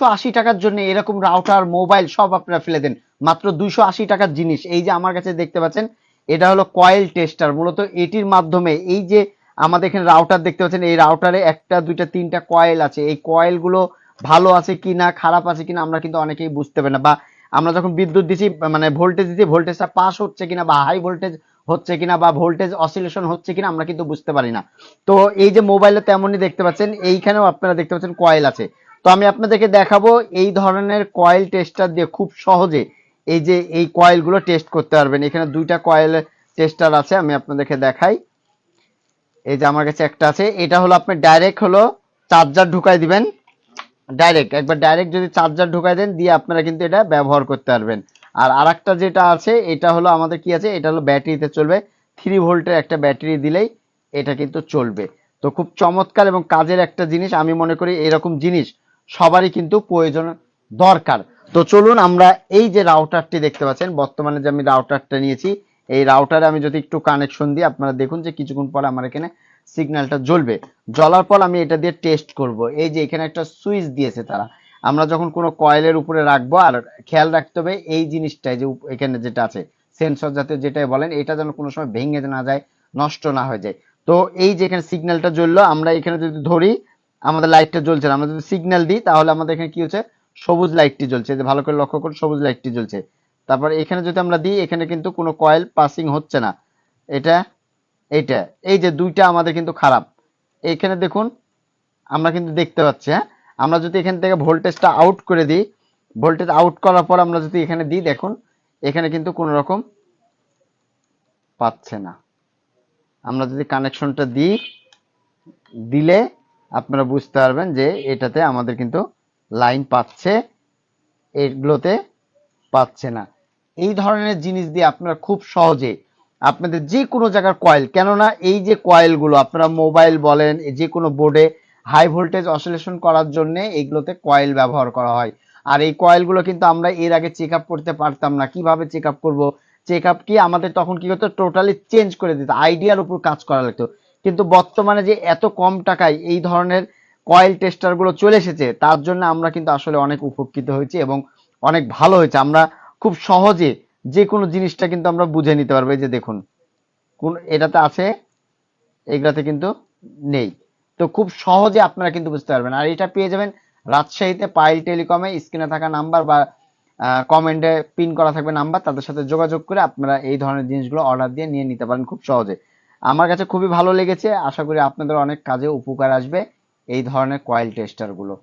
280 টাকার জন্য এরকম রাউটার মোবাইল সব আপনারা ফেলে দেন, মাত্র 280 টাকার জিনিস। এই যে আমার কাছে দেখতে পাচ্ছেন, এটা হলো কয়েল টেস্টার। মূলত এটির মাধ্যমে এই যে আমাদের এখানে রাউটার দেখতে পাচ্ছেন, এই রাউটারে একটা দুইটা তিনটা কয়েল আছে। এই কয়েলগুলো ভালো আছে কিনা খারাপ আছে কিনা আমরা কিন্তু অনেকেই বুঝতে পারি না, বা আমরা যখন বিদ্যুৎ দিচ্ছি মানে ভোল্টেজ দিচ্ছি, ভোল্টেজটা পাস হচ্ছে কিনা বা হাই ভোল্টেজ হচ্ছে কিনা বা ভোল্টেজ অসিলেশন হচ্ছে কিনা আমরা কিন্তু বুঝতে পারি না। তো এই যে মোবাইলে তেমনই দেখতে পাচ্ছেন, এইখানেও আপনারা দেখতে পাচ্ছেন কয়েল আছে। তো আমি আপনাদেরকে দেখাবো এই ধরনের কয়েল টেস্টার দিয়ে খুব সহজে এই যে এই কয়েলগুলো টেস্ট করতে পারবেন। এখানে দুইটা কয়েল টেস্টার আছে, আমি আপনাদেরকে দেখাই। এই যে আমার কাছে একটা আছে, এটা হলো আপনি ডাইরেক্ট হলো চার্জার ঢুকাই দিবেন, ডাইরেক্ট একবার ডাইরেক্ট যদি চার্জার ঢুকাই দেন দিয়ে আপনারা কিন্তু এটা ব্যবহার করতে পারবেন। আর আরেকটা যেটা আছে এটা হলো আমাদের কি আছে, এটা হলো ব্যাটারিতে চলবে, 3 ভোল্টের একটা ব্যাটারি দিলেই এটা কিন্তু চলবে। তো খুব চমৎকার এবং কাজের একটা জিনিস। আমি মনে করি এরকম জিনিস সবারই কিন্তু প্রয়োজন দরকার। তো চলুন আমরা এই যে রাউটারটি দেখতে পাচ্ছেন, বর্তমানে যে আমি রাউটারটা নিয়েছি, এই রাউটারে আমি যদি একটু কানেকশন দিই, আপনারা দেখুন যে কিছুক্ষণ পরে আমার এখানে সিগন্যালটা জ্বলবে। জ্বলার পর আমি এটা দিয়ে টেস্ট করব। এই যে এখানে একটা সুইচ দিয়েছে তারা, আমরা যখন কোনো কয়েলের উপরে রাখবো, আর খেয়াল রাখতে হবে এই জিনিসটাই যে এখানে যেটা আছে সেন্সর জাতীয় যেটাই বলেন, এটা যেন কোনো সময় ভেঙে না যায়, নষ্ট না হয়ে যায়। তো এই যে এখানে সিগন্যালটা জ্বললো, আমরা এখানে যদি ধরি আমাদের লাইটটা জ্বলছে না, আমরা যদি সিগন্যাল দিই তাহলে আমাদের এখানে কি হচ্ছে, সবুজ লাইটটি জ্বলছে। যে ভালো করে লক্ষ্য করুন, সবুজ লাইটটি জ্বলছে। তারপর এখানে যদি আমরা দিই, এখানে কিন্তু কোনো কয়েল পাসিং হচ্ছে না। এটা এইটা এই যে দুইটা আমাদের কিন্তু খারাপ। এখানে দেখুন আমরা কিন্তু দেখতে পাচ্ছি, হ্যাঁ, আমরা যদি এখান থেকে ভোল্টেজটা আউট করে দিই, ভোল্টেজ আউট করার পর আমরা যদি এখানে দিই, দেখুন এখানে কিন্তু কোনো রকম পাচ্ছে না। আমরা যদি কানেকশনটা দিই, দিলে আপনারা বুঝতে পারবেন যে এটাতে আমাদের কিন্তু লাইন পাচ্ছে, এগুলোতে পাচ্ছে না। এই ধরনের জিনিস দিয়ে আপনারা খুব সহজে আপনাদের যে কোনো জায়গার কয়েল, কেননা এই যে কয়েলগুলো আপনারা মোবাইল বলেন যে কোনো বোর্ডে হাই ভোল্টেজ অসিলেশন করার জন্য এইগুলোতে কয়েল ব্যবহার করা হয়। আর এই কয়েলগুলো কিন্তু আমরা এর আগে চেক আপ করতে পারতাম না। কিভাবে চেক আপ করবো, চেক আপ কি আমাদের তখন কি হতো, টোটালি চেঞ্জ করে দিত, আইডিয়ার উপর কাজ করা লাগতো। কিন্তু বর্তমানে যে এত কম টাকায় এই ধরনের কয়েল টেস্টার গুলো চলে এসেছে, তার জন্য আমরা কিন্তু আসলে অনেক উপকৃত হয়েছি এবং অনেক ভালো হয়েছে। আমরা খুব সহজে যে কোনো জিনিসটা কিন্তু আমরা বুঝে নিতে পারবো। এই যে দেখুন কোন এটাতে আছে, এগুলাতে কিন্তু নেই। তো খুব সহজে আপনারা কিন্তু বুঝতে পারবেন। আর এটা পেয়ে যাবেন রাজশাহীতে পাইল টেলিকমে, স্ক্রিনে থাকা নাম্বার বা কমেন্টে পিন করা থাকবে নাম্বার, তাদের সাথে যোগাযোগ করে আপনারা এই ধরনের জিনিসগুলো অর্ডার দিয়ে নিয়ে নিতে পারেন খুব সহজে। আমার কাছে খুবই ভালো লেগেছে, আশা করি আপনাদের অনেক কাজে উপকার আসবে এই ধরনের কয়েল টেস্টার গুলো।